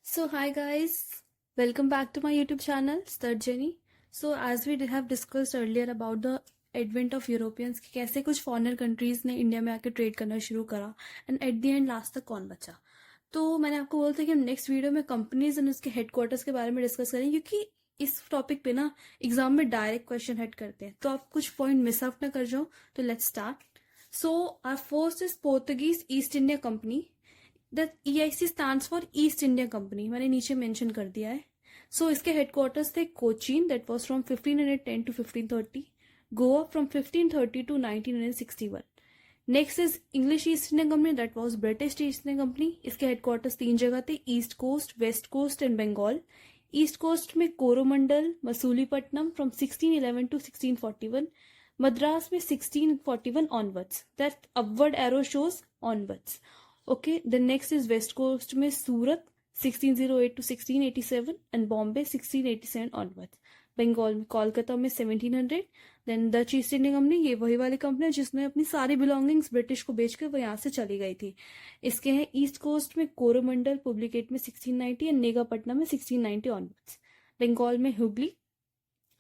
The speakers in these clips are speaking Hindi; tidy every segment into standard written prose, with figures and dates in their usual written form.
So hi guys, welcome back to my YouTube channel Start Journey. So as we have discussed earlier about the advent of Europeans कि कैसे कुछ फॉरेनर कंट्रीज ने इंडिया में आके ट्रेड करना शुरू करा and at the end last तक कौन बचा। तो मैंने आपको बोला था कि हम नेक्स्ट वीडियो में कंपनीज एंड उसके हेडक्वार्टर्स के बारे में डिस्कस करेंगे क्योंकि इस टॉपिक पे ना एग्जाम में डायरेक्ट क्वेश्चन हेड करते हैं, तो आप कुछ पॉइंट मिस आउट ना कर जाओ। तो let's start. So our first is Portuguese East India Company. The EIC stands for East India Company, मैंने नीचे मेंशन कर दिया है। सो इसके हेडक्वार्टर्स थे Cochin, that was from 1510 to 1530, Goa from 1530 to 1961। Next is English East India Company, that was British East India Company. इसके हेडक्वार्टर्स तीन जगह थे, east coast, west coast and Bengal. East coast में कोरोमंडल, मसूलीपट्टनम फ्रॉम 1611 टू 1641, मद्रास में 1641 onwards, that upward arrow shows onwards. Okay, the next is West Coast में सूरत 1608 to 1687 and Bombay 1687 onwards. Bengal में कोलकाता में 1700। Then Dutch East India Company, ये वही वाली कंपनी है जिसने अपनी सारी बिलोंगिंग्स ब्रिटिश को बेचकर वो यहाँ से चली गई थी। इसके हैं ईस्ट कोस्ट में कोरोमंडल पब्लिकेट में 1690 एंड नेगापट्टनम में 1690 ऑनवर्ड्स। बंगाल में Hooghly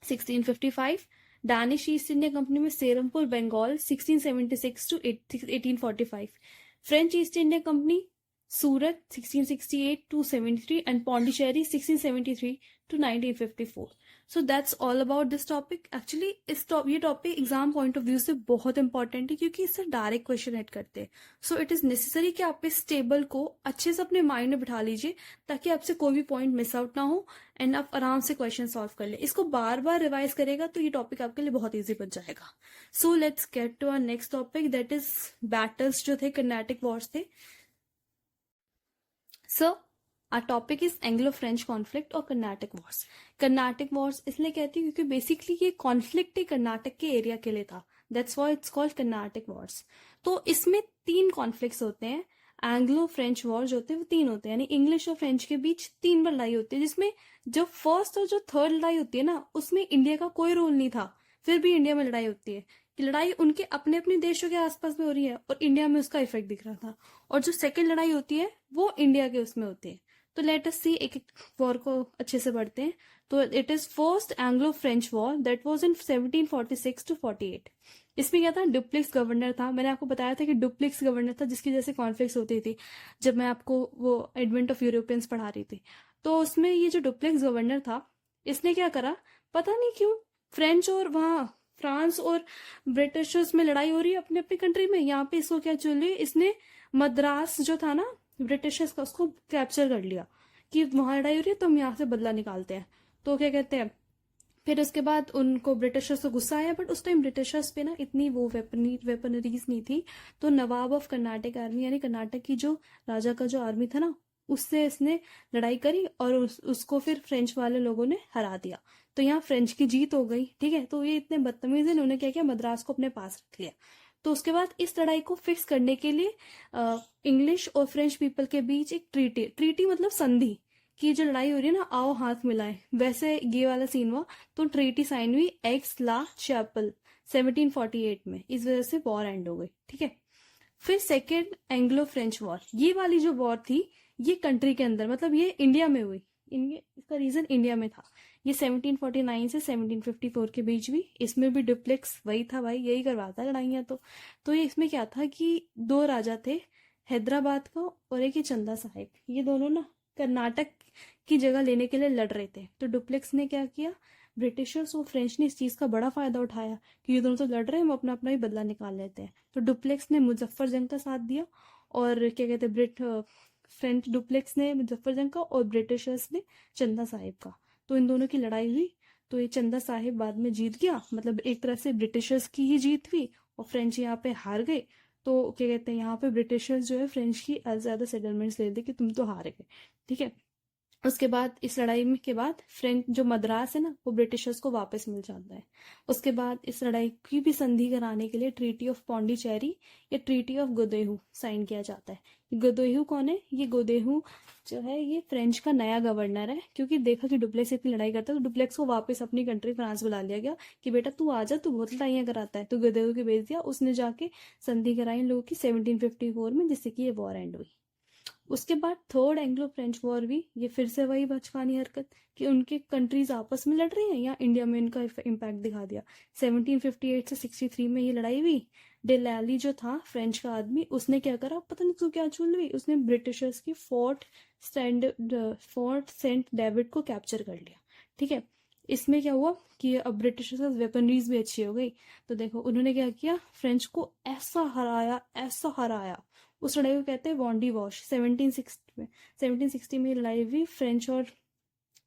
1655। Danish East India Company में Serampore Bengal 1676 to 1845। French East India Company Surat 1668 to 73 and Pondicherry 1673 to 1954। So that's all about this topic. Actually ये topic exam point of view से बहुत इंपॉर्टेंट है क्योंकि इससे डायरेक्ट क्वेश्चन हेड करते हैं। सो इट इज नेसेसरी कि आप इस टेबल को अच्छे से अपने माइंड में बिठा लीजिए ताकि आपसे कोई भी पॉइंट मिस आउट ना हो एंड आप आराम से क्वेश्चन सॉल्व कर ले। इसको बार बार रिवाइज करेगा तो ये टॉपिक आपके लिए बहुत ईजी बन जाएगा। So let's get to our next topic, that is battles जो थे, कर्नाटिक वॉर्स थे। So our topic is Anglo French conflict और कर्नाटिक वॉर्स। कर्नाटिक वॉर्स इसलिए कहती है क्योंकि बेसिकली ये कॉन्फ्लिक्ट ही कर्नाटक के एरिया के लिए था, that's why it's called Carnatic Wars. तो इसमें तीन कॉन्फ्लिक्ट्स होते हैं। एंग्लो फ्रेंच वॉर जो होते हैं वो तीन होते हैं, यानी इंग्लिश और फ्रेंच के बीच तीन बार लड़ाई होती है, जिसमें जो फर्स्ट और जो थर्ड लड़ाई होती है ना उसमें इंडिया का कोई रोल नहीं था, फिर भी इंडिया में लड़ाई होती है कि लड़ाई उनके अपने अपने देशों के आसपास में हो रही है और इंडिया में उसका इफेक्ट दिख रहा था। और जो सेकंड लड़ाई होती है वो इंडिया के उसमें होती है। तो लेट अस सी, एक एक वॉर को अच्छे से पढ़ते हैं। तो it is first Anglo French war, that was in 1746 to 48। इसमें क्या था, डुप्लेक्स गवर्नर था। मैंने आपको बताया था कि डुप्लेक्स गवर्नर था जिसकी जैसे कॉन्फ्लिक्ट होती थी जब मैं आपको वो एडवेंट ऑफ यूरोपियंस पढ़ा रही थी। तो उसमें ये जो डुप्लेक्स गवर्नर था इसने क्या करा, पता नहीं क्यों फ्रेंच और वहाँ फ्रांस और ब्रिटिशर्स में लड़ाई हो रही है अपने अपनी कंट्री में, यहाँ पे इसको क्या चल रही है, इसने मद्रास जो था ना ब्रिटिशर्स का उसको कैप्चर कर लिया कि वहां लड़ाई हो रही है तो हम यहाँ से बदला निकालते हैं। तो क्या कहते हैं, फिर उसके बाद उनको ब्रिटिशर्स को गुस्सा आया, बट उस टाइम ब्रिटिशर्स पे ना इतनी वो वेपनरीज नहीं थी। तो नवाब ऑफ कर्नाटक आर्मी यानी कर्नाटक की जो राजा का जो आर्मी था ना उससे इसने लड़ाई करी और उसको फिर फ्रेंच वाले लोगों ने हरा दिया। तो यहाँ फ्रेंच की जीत हो गई, ठीक है। तो ये इतने बदतमीज है, इन्होंने क्या किया, मद्रास को अपने पास रख लिया। तो उसके बाद इस लड़ाई को फिक्स करने के लिए इंग्लिश और फ्रेंच पीपल के बीच एक ट्रीटी मतलब संधि की जो लड़ाई हो रही है ना, आओ हाथ मिलाए, वैसे ये वाला सीन हुआ। तो ट्रीटी साइन हुई एक्स ला चैपल 1748 में, इस वजह से वॉर एंड हो गई, ठीक है। फिर सेकेंड एंग्लो फ्रेंच वॉर, ये वाली जो वॉर थी ये कंट्री के अंदर मतलब ये इंडिया में हुई, इसका रीजन इंडिया में था। ये 1749 से 1754 के बीच भी, इसमें भी डुप्लेक्स वही था भाई, यही करवाता लड़ाइयाँ। तो ये इसमें क्या था कि दो राजा थे, हैदराबाद का और एक ही चंदा साहिब, ये दोनों ना कर्नाटक की जगह लेने के लिए लड़ रहे थे। तो डुप्लेक्स ने क्या किया, ब्रिटिशर्स और फ्रेंच ने इस चीज का बड़ा फायदा उठाया कि ये दोनों तो लड़ रहे हैं, हम अपना अपना ही बदला निकाल लेते हैं। तो डुप्लेक्स ने मुजफ्फर जंग का साथ दिया और क्या कहते हैं फ्रेंच डुप्लेक्स ने मुजफ्फर जंग का और ब्रिटिशर्स ने चंदा साहिब का। तो इन दोनों की लड़ाई हुई, तो ये चंदा साहिब बाद में जीत गया, मतलब एक तरह से ब्रिटिशर्स की ही जीत हुई और फ्रेंच यहाँ पे हार गए। तो क्या कहते हैं, यहाँ पे ब्रिटिशर्स जो है फ्रेंच की ज्यादा सेटलमेंट्स ले ली कि तुम तो हार गए, ठीक है। उसके बाद इस लड़ाई में के बाद फ्रेंच जो मद्रास है ना वो ब्रिटिशर्स को वापस मिल जाता है। उसके बाद इस लड़ाई की भी संधि कराने के लिए ट्रीटी ऑफ पौंडीचेरी या ट्रीटी ऑफ गोदेहू साइन किया जाता है। गोदेहू कौन है, ये गोदेहू जो है ये फ्रेंच का नया गवर्नर है, क्योंकि देखा कि डुप्लेक्स इतनी लड़ाई करता है तो डुप्लेक्स को वापस अपनी कंट्री फ्रांस बुला लिया गया कि बेटा तू आ जा, तू बहुत लड़ाइयां कराता है। तो गोदेहू को भेज दिया, उसने जाके संधि कराई इन लोगों की 1754 में, जिससे कि ये वॉर एंड हुई। उसके बाद थर्ड एंग्लो फ्रेंच वॉर हुई, ये फिर से वही बचकानी हरकत कि उनके कंट्रीज आपस में लड़ रही हैं या इंडिया में इनका इम्पैक्ट दिखा दिया। 1758 से 63 में ये लड़ाई हुई। डेलैली जो था फ्रेंच का आदमी, उसने क्या करा पता नहीं क्यों क्या चूल हुई, उसने ब्रिटिशर्स की फोर्ट सेंट डेविड को कैप्चर कर लिया। ठीक है, इसमें क्या हुआ कि अब ब्रिटिशर्स की वेपनरीज भी अच्छी हो गई। तो देखो उन्होंने क्या किया, फ्रेंच को ऐसा हराया। उस लड़ाई को कहते हैं वॉन्डी वॉश। 1760 में लड़ाई हुई फ्रेंच और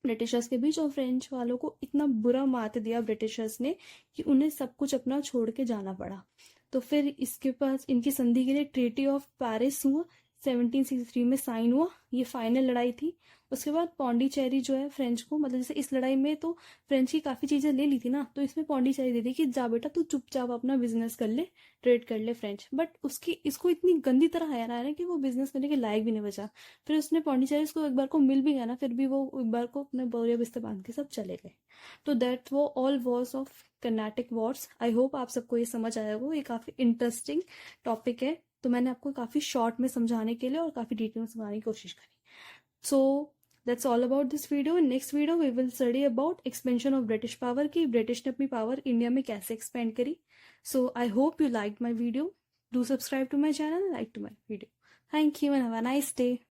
ब्रिटिशर्स के बीच, और फ्रेंच वालों को इतना बुरा मात दिया ब्रिटिशर्स ने कि उन्हें सब कुछ अपना छोड़ के जाना पड़ा। तो फिर इसके पास इनकी संधि के लिए ट्रीटी ऑफ पेरिस हुआ, 1763 में साइन हुआ। ये फाइनल लड़ाई थी। उसके बाद पौंडीचेरी जो है फ्रेंच को, मतलब जैसे इस लड़ाई में तो फ्रेंच की काफ़ी चीज़ें ले ली थी ना, तो इसमें पौंडीचेरी दे दी कि जा बेटा तू चुपचाप अपना बिजनेस कर ले, ट्रेड कर ले फ्रेंच। बट उसकी इसको इतनी गंदी तरह हराया है कि वो बिजनेस करने के लायक भी नहीं बचा। फिर उसने पौंडीचेरी को एक बार को मिल भी गया ना, फिर भी वो एक बार को अपने बोरिया बिस्तर बांध के सब चले गए। तो दैट वो all Wars of Carnatic Wars. I hope आप सबको ये समझ आया होगा। ये काफ़ी इंटरेस्टिंग टॉपिक है, तो मैंने आपको काफ़ी शॉर्ट में समझाने के लिए और काफ़ी डिटेल में समझाने की कोशिश करी। So that's all about this video. In next video we will study about expansion of British power, की ब्रिटिश ने अपनी पावर इंडिया में कैसे एक्सपेंड करी। So I hope you like my video. Do subscribe to my channel, like to my video. Thank you and have a nice day.